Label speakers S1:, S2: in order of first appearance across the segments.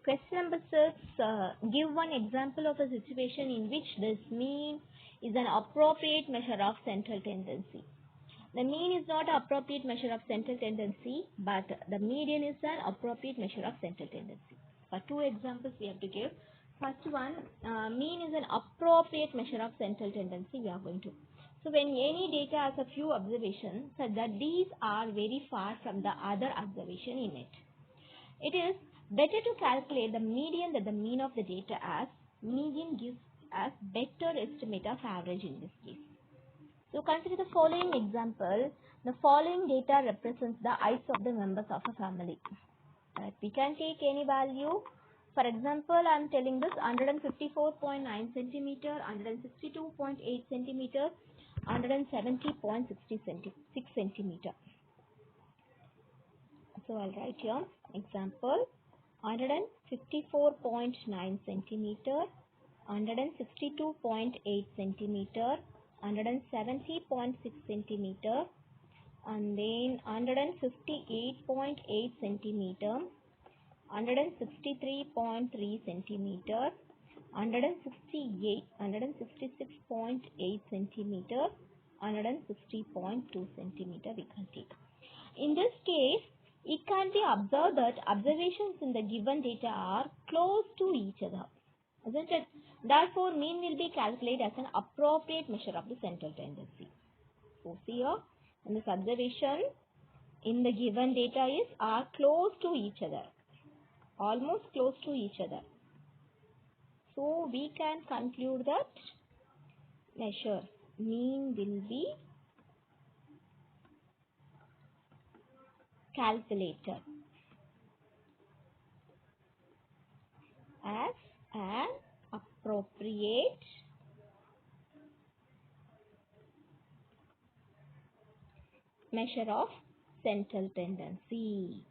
S1: Question number 6. Give one example of a situation in which this mean is an appropriate measure of central tendency. The mean is not an appropriate measure of central tendency, but the median is an appropriate measure of central tendency. For two examples we have to give. First one, mean is an appropriate measure of central tendency we are going to. So when any data has a few observations such that these are very far from the other observation in it, it is better to calculate the median than the mean of the data, as median gives us better estimate of average in this case. So consider the following example. The following data represents the heights of the members of a family. We can take any value. For example, I am telling this 154.9 centimeter, 162.8 centimeter, 170.6 centimeter. So I'll write here example 154.9 centimeter, 162.8 centimeter, 170.6 centimeter, and then 158.8 centimeter, 163.3 centimeter, 166.8 centimeter, 160.2 centimeter we can take. In this case, it can be observed that observations in the given data are close to each other, isn't it? Therefore, mean will be calculated as an appropriate measure of the central tendency. So here, in this observation in the given data are close to each other, almost close to each other. So we can conclude that measure mean will be calculated as an appropriate measure of central tendency.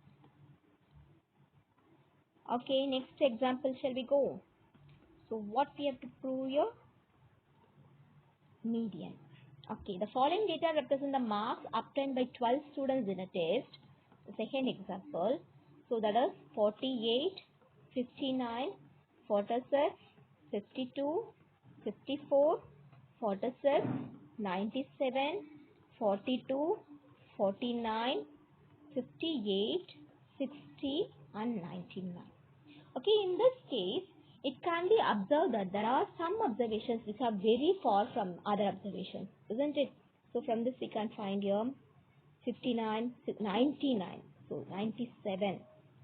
S1: Okay, next example shall we go? So what we have to prove here? Median. Okay, the following data represent the marks obtained by 12 students in a test. The second example. So that is 48, 59, 46, 52, 54, 46, 97, 42, 49, 58, 60 and 99. Okay, in this case, it can be observed that there are some observations which are very far from other observations, isn't it? So from this we can find here 59, 99, so 97,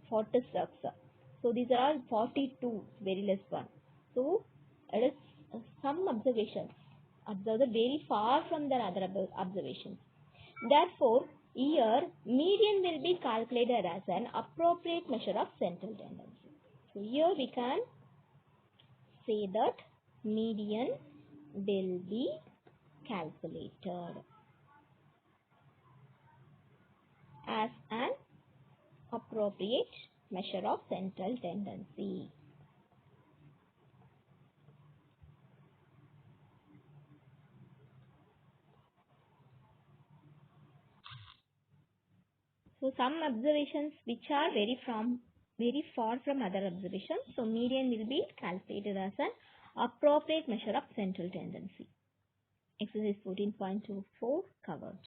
S1: 46. So these are 42, very less one. So it is some observations observed very far from their other observations. Therefore, here median will be calculated as an appropriate measure of central tendency. So here we can say that median will be calculated as an appropriate measure of central tendency. So some observations which are very far from other observations, so median will be calculated as an appropriate measure of central tendency. Exercise 14.24 covered.